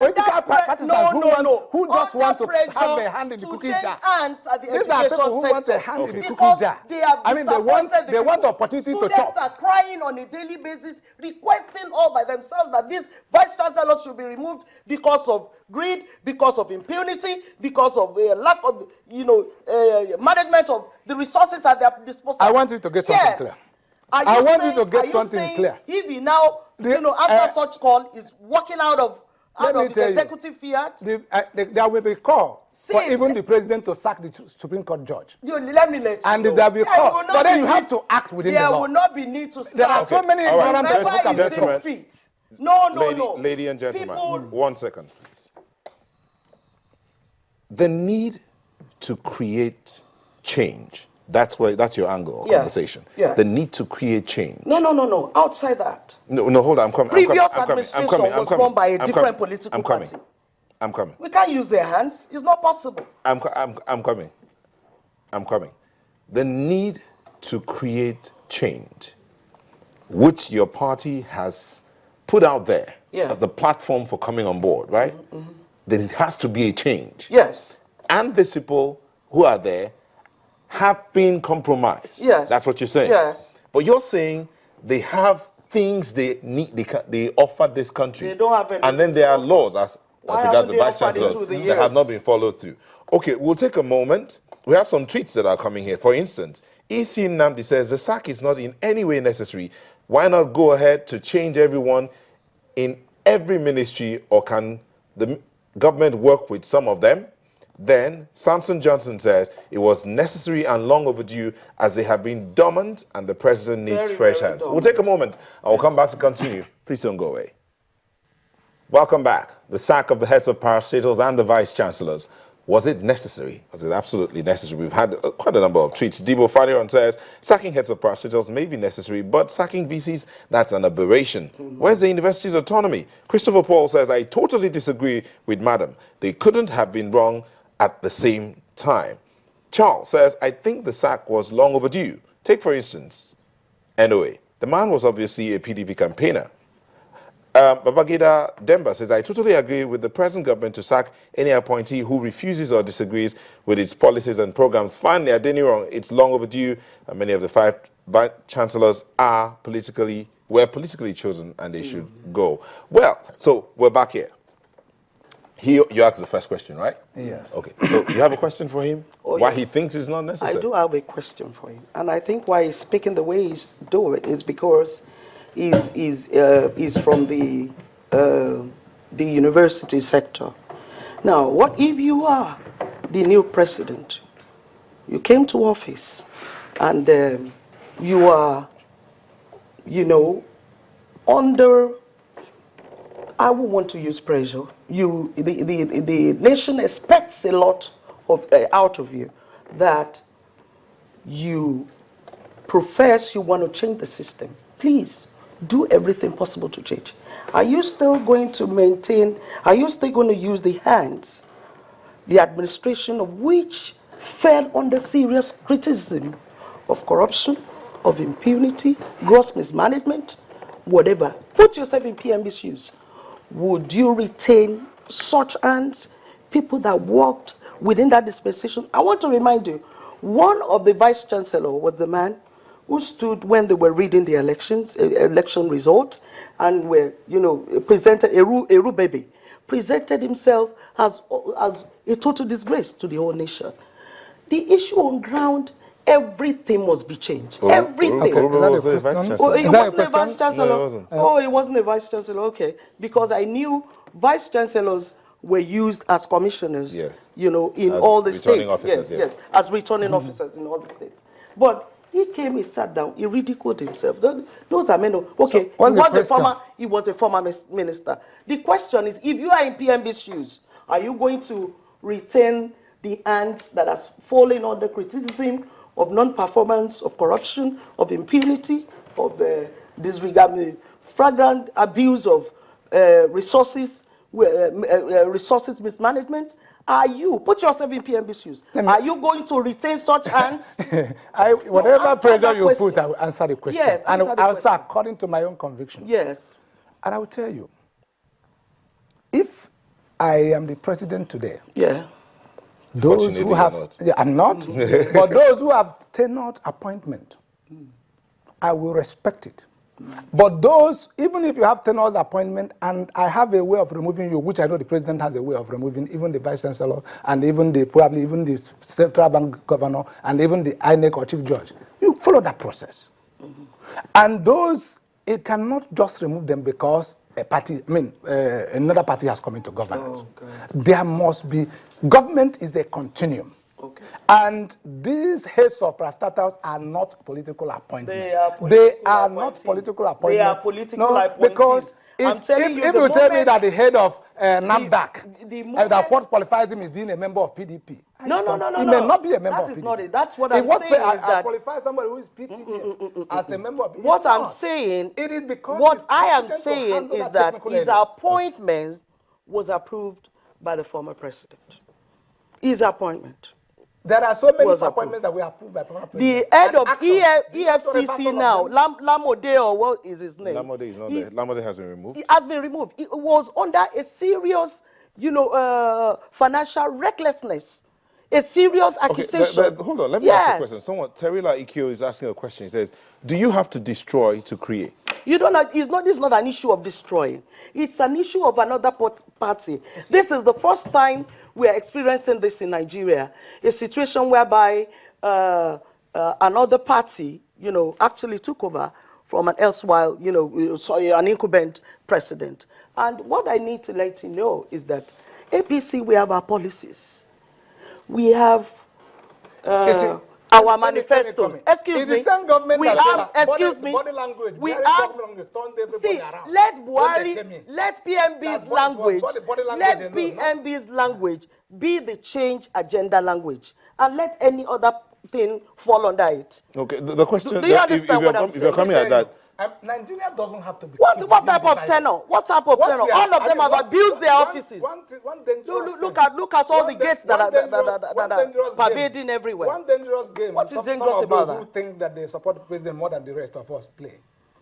Political partisans who just want to have a hand in the cooking jar. These are people who want a hand in the cooking jar. I mean, they want the opportunity to chop. Students are crying on a daily basis, requesting all by themselves that these vice chancellors should be removed because of greed, because of impunity, because of lack of, management of the resources at their disposal. I want you to get something clear. I want you to get something clear. If he now, after such call, is walking out of his executive fiat, there will be call for even the president to sack the Supreme Court judge. Let me let you and there will be call, but then you have to act within the law. There will not be need to sack. There are so many gentlemen. No. Lady and gentlemen, 1 second, please. The need to create change. That's your angle of conversation. Yes. The need to create change. No. Outside that. No, hold on. I'm coming. Previous administration was run by a different political party. I'm coming. We can't use their hands. It's not possible. I'm coming. The need to create change, which your party has put out there as the platform for coming on board, right? Mm-hmm. Then it has to be a change. Yes. And these people who are there have been compromised. Yes. That's what you're saying. Yes. But you're saying they have things they need, they offer this country. They don't have any. And then there are laws as regards the vice chancellors that have not been followed through. Okay, we'll take a moment. We have some tweets that are coming here. For instance, E.C. Nnamdi says, the sack is not in any way necessary. Why not go ahead to change everyone in every ministry, or can the government work with some of them? Then Samson Johnson says it was necessary and long overdue, as they have been dormant and the president needs fresh hands. We'll take a moment and we'll come back to continue. Please don't go away. Welcome back. The sack of the heads of parastatals and the vice chancellors. Was it necessary? Was it absolutely necessary? We've had quite a number of tweets. Debo Fadiron says, sacking heads of parastatals may be necessary, but sacking VCs, that's an aberration. Where's the university's autonomy? Christopher Paul says, I totally disagree with Madam. They couldn't have been wrong at the same time. Charles says, I think the sack was long overdue. Take, for instance, NOA. The man was obviously a PDP campaigner. Babagida Demba says, I totally agree with the present government to sack any appointee who refuses or disagrees with its policies and programs. Finally, Adenirong, it's long overdue. Many of the 5 vice chancellors were politically chosen, and they should go. Well, so we're back here. You asked the first question, right? Yes. Okay. So you have a question for him? Why he thinks it's not necessary? I do have a question for him. And I think why he's speaking the way he's doing is because he's from the university sector. Now, what if you are the new president? You came to office and you are, under, I would want to use pressure. The nation expects a lot out of you, that you profess you want to change the system. Please do everything possible to change. Are you still going to use the hands, the administration of which fell under serious criticism of corruption, of impunity, gross mismanagement, whatever? Put yourself in PMB's shoes. Would you retain such hands, people that worked within that dispensation? I want to remind you, one of the vice chancellor was the man who stood when they were reading the election results, and were, presented Eru Baby, presented himself as a total disgrace to the whole nation. The issue on ground, everything must be changed. Everything. Okay. It wasn't a vice chancellor. No, it wasn't. Oh, it wasn't a vice chancellor. Okay, because I knew vice chancellors were used as commissioners. Yes. In all the states. Yes, as returning officers in all the states. But he came, he sat down, he ridiculed himself. Those are men. Okay, So he was a former minister. The question is, if you are in PMB's shoes, are you going to retain the hands that has fallen under criticism of non-performance, of corruption, of impunity, of disregard, flagrant abuse of resources mismanagement? Are you, put yourself in PMB's shoes, are you going to retain such hands? Whatever pressure you put, I will answer the question. Yes, and I'll answer according to my own conviction. Yes. And I will tell you, if I am the president today. Yeah. Those who have, I'm not, but those who have tenured appointment, I will respect it. But those, even if you have tenured appointment, and I have a way of removing you, which I know the president has a way of removing, even the vice chancellor, and even probably even the central bank governor, and even the INEC or chief judge, you follow that process. And those, it cannot just remove them because a party, another party has come into government. There must be, government is a continuum. Okay. And these heads of parastatals are not political appointments. They are not political appointments. They are political appointments. Because if you tell me that the head of NAFDAC, that what qualifies him is being a member of PDP. No. He may not be a member of PDP. That is not it. That's what I'm saying is that... qualify somebody who is PDP as a member of PDP. What I'm saying... It is because... What I am saying is that his appointment was approved by the former president. His appointment. There are so many appointments that we approved by former president. The head of EFCC now, Lamode, or what is his name? Lamode is not there. Lamode has been removed. It has been removed. It was under a serious, financial recklessness. A serious accusation. Okay, hold on, let me ask you a question. Terila Ikio is asking a question. He says, do you have to destroy to create? You don't know, this is not an issue of destroying. It's an issue of another party. This is the first time we are experiencing this in Nigeria, a situation whereby another party, actually took over from an erstwhile, an incumbent president. And what I need to let you know is that APC, we have our policies. We have our manifestos. Excuse me. We have, excuse me. We have, see, let Buhari, let PMB's language, let PMB's language be the change agenda language, and let any other thing fall under it. Okay, the question, do you understand what I'm saying? If you're coming at that, Nigeria doesn't have to be. What type of tenor? What type of tenor? All of them have abused their offices. Look at all the gates that are pervading everywhere. One dangerous game. What is dangerous about that? Those who think that they support the president more than the rest of us play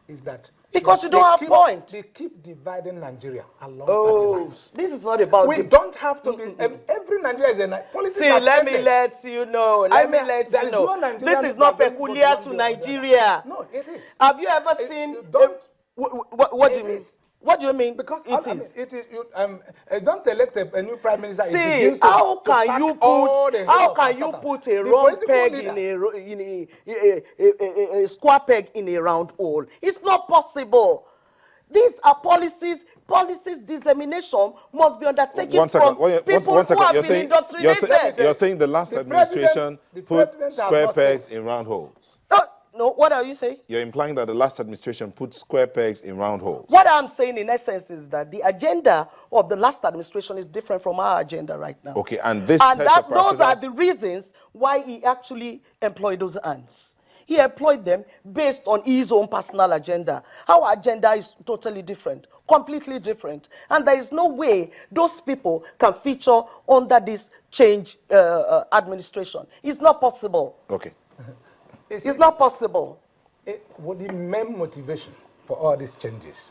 is that because you don't have point. They keep dividing Nigeria along party lines. This is not about. We don't have to be. Every Nigeria is a policy. See, let me let you know. Let me let you know. This is not peculiar to Nigeria. No, it is. Have you ever seen? What do you mean? What do you mean? Because it is. Don't elect a new prime minister. See, how can you put a round peg in a square peg in a round hole? It's not possible. These are policies. Policies dissemination must be undertaken from people who have been indoctrinated. You're saying the last administration put square pegs in round holes. No, what are you saying? You're implying that the last administration put square pegs in round holes. What I'm saying in essence is that the agenda of the last administration is different from our agenda right now. Okay, and those are the reasons why he actually employed those ants. He employed them based on his own personal agenda. Our agenda is totally different, completely different. And there is no way those people can feature under this change administration. It's not possible. Okay. It's not possible. What the main motivation for all these changes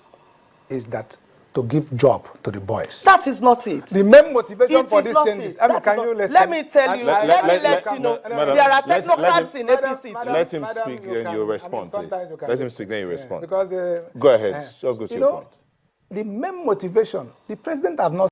is that to give job to the boys. That is not it. The main motivation for these changes. I mean, can you listen? Let me tell you. Let me let you know. There are technocrats in APC. Let him speak, then you respond, please. Let him speak, then you respond. Because go ahead. Just go to your point. The main motivation, the president has not